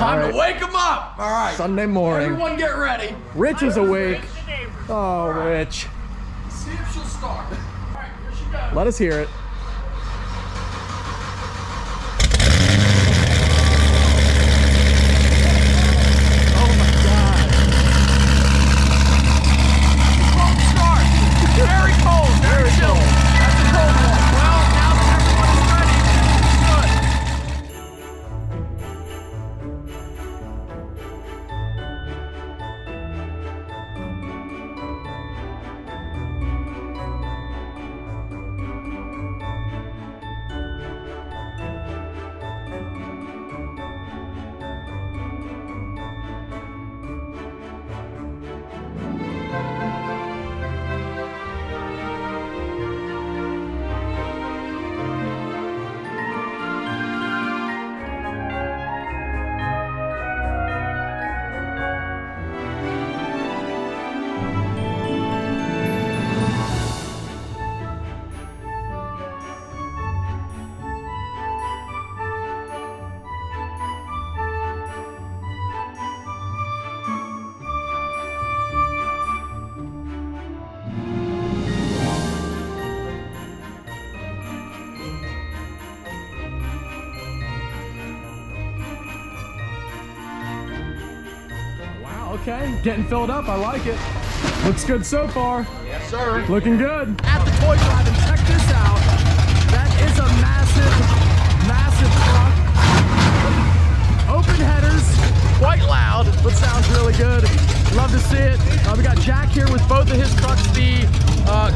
Time to wake him up. All right. Sunday morning. Everyone get ready. Rich is awake. Oh, Rich. See if she'll start. All right, here she goes. Let us hear it. Oh my God. Cold start. Very cold. Very chill. That's a cold one. Well, now that everyone's ready, it's good. Okay, getting filled up. I like it. Looks good so far. Yes, sir. Looking good. At the toy drive, and check this out. That is a massive truck. Open headers, quite loud, but sounds really good. Love to see it. We got Jack here with both of his trucks. The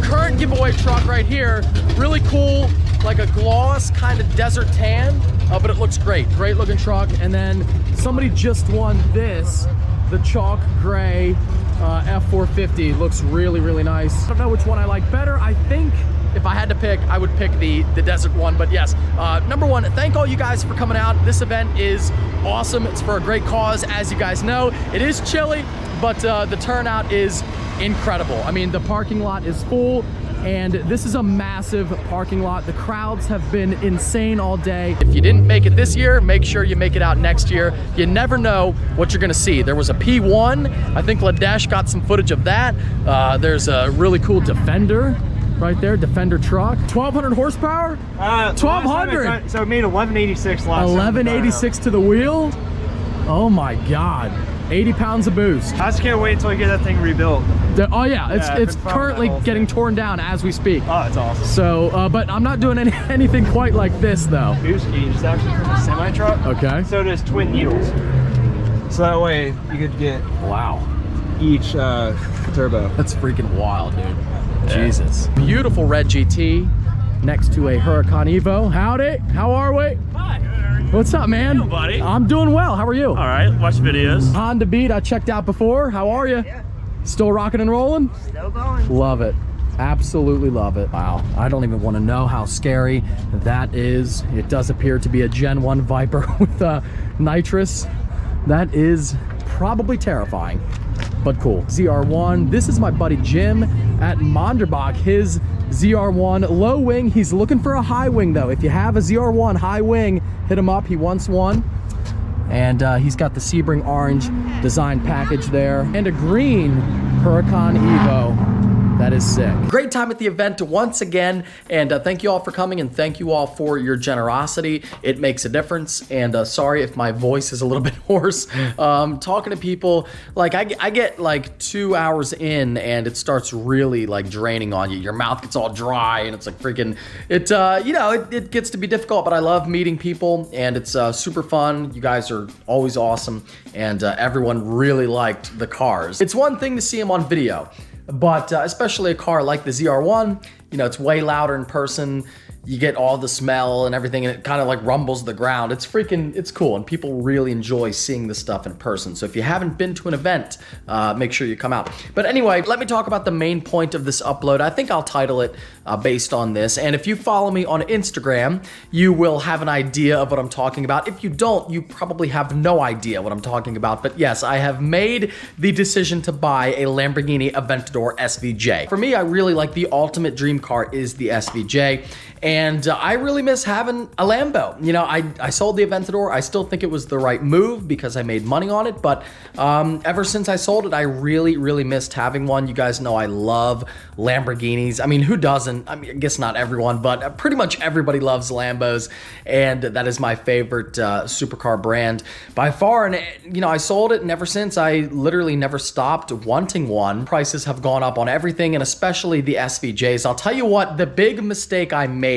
current giveaway truck right here, really cool, like a gloss kind of desert tan, but it looks great. Great looking truck. And then somebody just won this. The chalk gray F450 looks really, really nice. I don't know which one I like better. I think if I had to pick, I would pick the desert one. But yes, number one, thank all you guys for coming out. This event is awesome. It's for a great cause, as you guys know. It is chilly, but the turnout is incredible. I mean, the parking lot is full, and this is a massive parking lot. The crowds have been insane all day. If you didn't make it this year, make sure you make it out next year. You never know what you're gonna see. There was a P1. I think Ladesh got some footage of that. There's a really cool Defender right there, Defender truck. 1,200 horsepower? 1,200. So it made 1186 last 1186 to the wheel? Oh my God. 80 pounds of boost. I just can't wait until we get that thing rebuilt. Oh yeah, it's currently getting torn down as we speak. Oh, that's awesome. So, but I'm not doing anything quite like this though. Boost gauge is actually from a semi truck. Okay. So it has twin needles. So that way you could get each turbo. That's freaking wild, dude. Yeah. Jesus. Beautiful red GT next to a Huracan Evo. Howdy, how are we? Hi. What's up, man? Hey, buddy. I'm doing well. How are you? All right. Watch videos. Honda Beat, I checked out before. How are you? Yeah. Still rocking and rolling? Still going. Love it. Absolutely love it. Wow. I don't even want to know how scary that is. It does appear to be a Gen 1 Viper with nitrous. That is probably terrifying, but cool. ZR1. This is my buddy Jim at Monderbach. His ZR1 low wing. He's looking for a high wing though. If you have a ZR1 high wing, hit him up. He wants one. And he's got the Sebring orange design package there and a green Huracan Evo. That is sick. Great time at the event once again, and thank you all for coming, and thank you all for your generosity. It makes a difference, and sorry if my voice is a little bit hoarse. Talking to people, like I get like 2 hours in, and it starts really like draining on you. Your mouth gets all dry, and it's like freaking, it gets to be difficult, but I love meeting people, and it's super fun. You guys are always awesome, and everyone really liked the cars. It's one thing to see them on video, but especially a car like the ZR1, you know, it's way louder in person. You get all the smell and everything, and it kind of like rumbles the ground. It's cool, and people really enjoy seeing this stuff in person. So if you haven't been to an event, make sure you come out. But anyway, let me talk about the main point of this upload. I think I'll title it based on this. And if you follow me on Instagram, you will have an idea of what I'm talking about. If you don't, you probably have no idea what I'm talking about. But yes, I have made the decision to buy a Lamborghini Aventador SVJ. For me, I really like the ultimate dream car is the SVJ. And I really miss having a Lambo. You know, I sold the Aventador. I still think it was the right move because I made money on it. But ever since I sold it, I really, really missed having one. You guys know I love Lamborghinis. I mean, who doesn't? I mean, I guess not everyone, but pretty much everybody loves Lambos. And that is my favorite supercar brand by far. And, you know, I sold it, and ever since, I literally never stopped wanting one. Prices have gone up on everything, and especially the SVJs. I'll tell you what, the big mistake I made,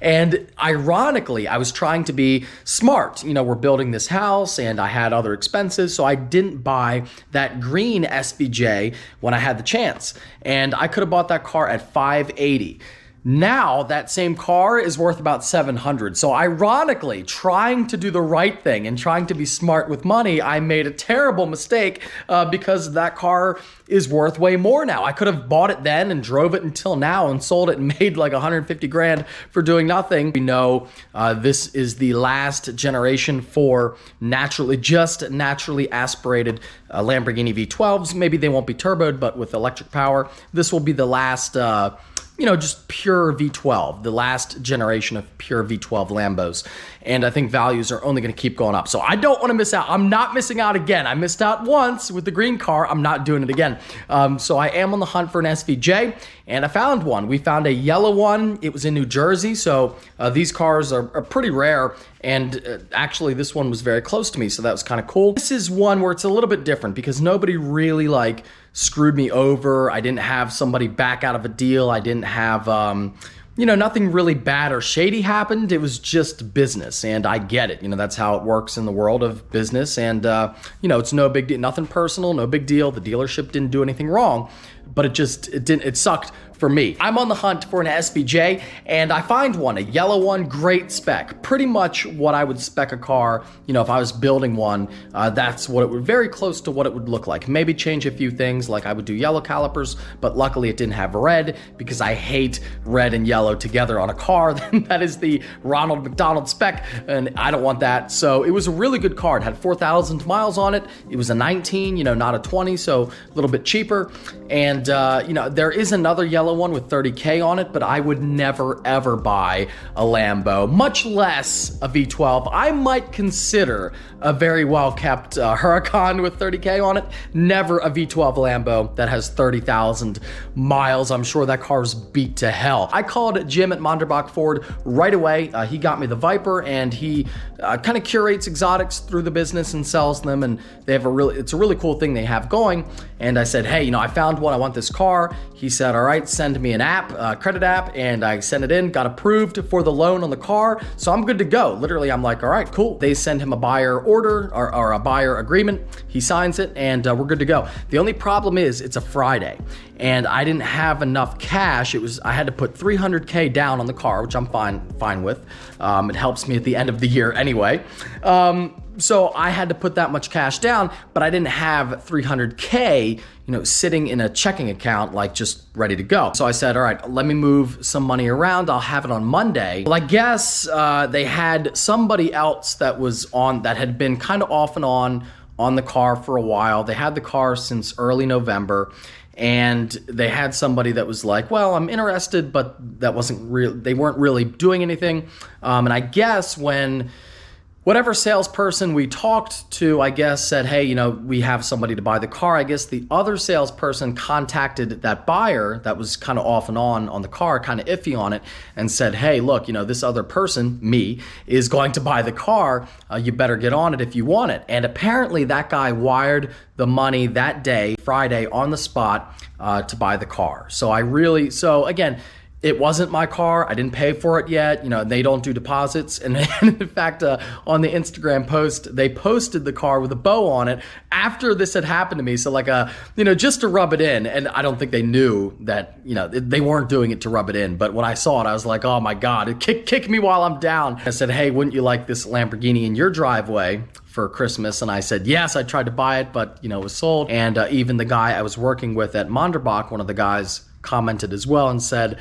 and ironically, I was trying to be smart. You know, we're building this house, and I had other expenses, so I didn't buy that green SVJ when I had the chance. And I could have bought that car at $580. Now that same car is worth about $700. So ironically, trying to do the right thing and trying to be smart with money, I made a terrible mistake because that car is worth way more now. I could have bought it then and drove it until now and sold it and made like 150 grand for doing nothing. We know this is the last generation for naturally aspirated Lamborghini V12s. Maybe they won't be turboed, but with electric power, this will be the last you know, just pure V12, the last generation of pure V12 Lambos. And I think values are only going to keep going up. So I don't want to miss out. I'm not missing out again. I missed out once with the green car. I'm not doing it again. So I am on the hunt for an SVJ, and I found one. We found a yellow one. It was in New Jersey. So these cars are pretty rare. And actually, this one was very close to me, so that was kind of cool. This is one where it's a little bit different because nobody really like screwed me over. I didn't have somebody back out of a deal. I didn't have, you know, nothing really bad or shady happened. It was just business, and I get it. You know, that's how it works in the world of business. And, you know, it's no big deal, nothing personal, no big deal. The dealership didn't do anything wrong, but it sucked for me. I'm on the hunt for an SVJ, and I find one, a yellow one, great spec. Pretty much what I would spec a car, you know, if I was building one, that's what it would, very close to what it would look like. Maybe change a few things, like I would do yellow calipers, but luckily it didn't have red because I hate red and yellow together on a car. That is the Ronald McDonald spec, and I don't want that. So it was a really good car. It had 4,000 miles on it. It was a 19, you know, not a 20, so a little bit cheaper. And, you know, there is another yellow one with 30K on it, but I would never ever buy a Lambo, much less a V12. I might consider a very well-kept Huracan with 30K on it. Never a V12 Lambo that has 30,000 miles. I'm sure that car's beat to hell. I called Jim at Monderbach Ford right away. He got me the Viper, and he kind of curates exotics through the business and sells them, and they have it's a really cool thing they have going. And I said, hey, you know, I found one, I want this car. He said, all right, send me an app, credit app, and I sent it in, got approved for the loan on the car, so I'm good to go. Literally, I'm like, all right, cool. They send him a buyer order or a buyer agreement. He signs it, and we're good to go. The only problem is it's a Friday, and I didn't have enough cash. I had to put 300K down on the car, which I'm fine with. It helps me at the end of the year anyway. So I had to put that much cash down, but I didn't have 300K, you know, sitting in a checking account, like just ready to go. So I said, all right, let me move some money around. I'll have it on Monday. Well, I guess they had somebody else that had been kind of off and on the car for a while. They had the car since early November. And they had somebody that was like, well, I'm interested, but that wasn't real. They weren't really doing anything. And I guess when whatever salesperson we talked to, I guess, said, hey, you know, we have somebody to buy the car. I guess the other salesperson contacted that buyer that was kind of off and on the car, kind of iffy on it, and said, hey, look, you know, this other person, me, is going to buy the car. You better get on it if you want it. And apparently that guy wired the money that day, Friday, on the spot to buy the car. So again, it wasn't my car. I didn't pay for it yet. You know, they don't do deposits. And in fact, on the Instagram post, they posted the car with a bow on it after this had happened to me. So like just to rub it in. And I don't think they knew that, you know, they weren't doing it to rub it in. But when I saw it, I was like, oh my God, it kicked me while I'm down. I said, hey, wouldn't you like this Lamborghini in your driveway for Christmas? And I said, yes. I tried to buy it, but, you know, it was sold. And even the guy I was working with at Monderbach, one of the guys, commented as well and said,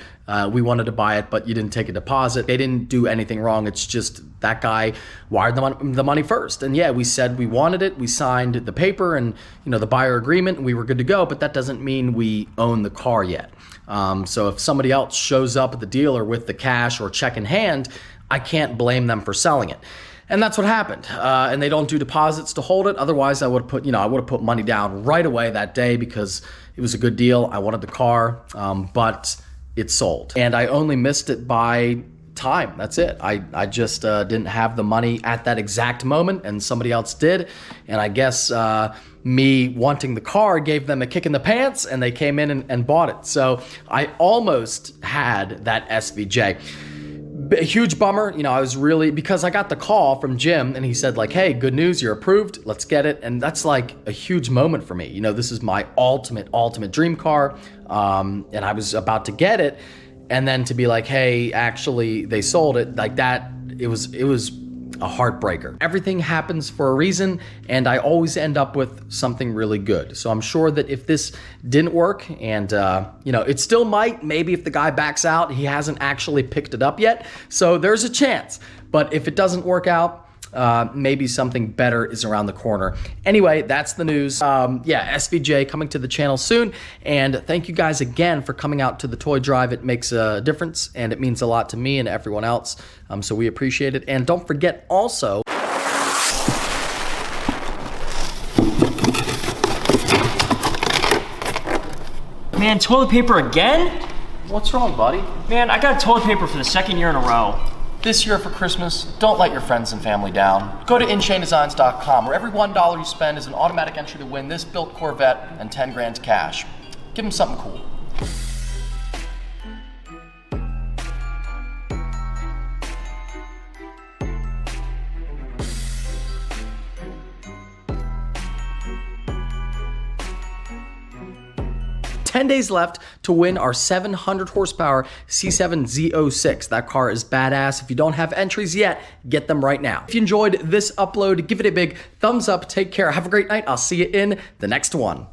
we wanted to buy it, but you didn't take a deposit. They didn't do anything wrong. It's just that guy wired the money first. And yeah, we said we wanted it. We signed the paper and, you know, the buyer agreement, and we were good to go, but that doesn't mean we own the car yet. So if somebody else shows up at the dealer with the cash or check in hand, I can't blame them for selling it. And that's what happened. And they don't do deposits to hold it. Otherwise, I would have put money down right away that day because it was a good deal. I wanted the car, but it sold. And I only missed it by time. That's it. I just didn't have the money at that exact moment, and somebody else did. And I guess me wanting the car gave them a kick in the pants, and they came in and bought it. So I almost had that SVJ. A huge bummer, you know, I was really, because I got the call from Jim and he said like, hey, good news, you're approved, let's get it. And that's like a huge moment for me. You know, this is my ultimate dream car. And I was about to get it. And then to be like, hey, actually they sold it, like that, it was a heartbreaker. Everything happens for a reason, and I always end up with something really good. So I'm sure that if this didn't work, and you know, it still might, maybe if the guy backs out, he hasn't actually picked it up yet. So there's a chance. But if it doesn't work out, maybe something better is around the corner. Anyway, that's the news. Yeah, SVJ coming to the channel soon. And thank you guys again for coming out to the toy drive. It makes a difference, and it means a lot to me and everyone else. So we appreciate it. And don't forget also, man, toilet paper again? what's wrong, buddy? Man, I got toilet paper for the second year in a row. This year for Christmas, don't let your friends and family down. Go to InShaneDesigns.com, where every $1 you spend is an automatic entry to win this built Corvette and 10 grand cash. Give them something cool. $10 days left to win our 700 horsepower C8 Z06. That car is badass. If you don't have entries yet, get them right now. If you enjoyed this upload, give it a big thumbs up. Take care. Have a great night. I'll see you in the next one.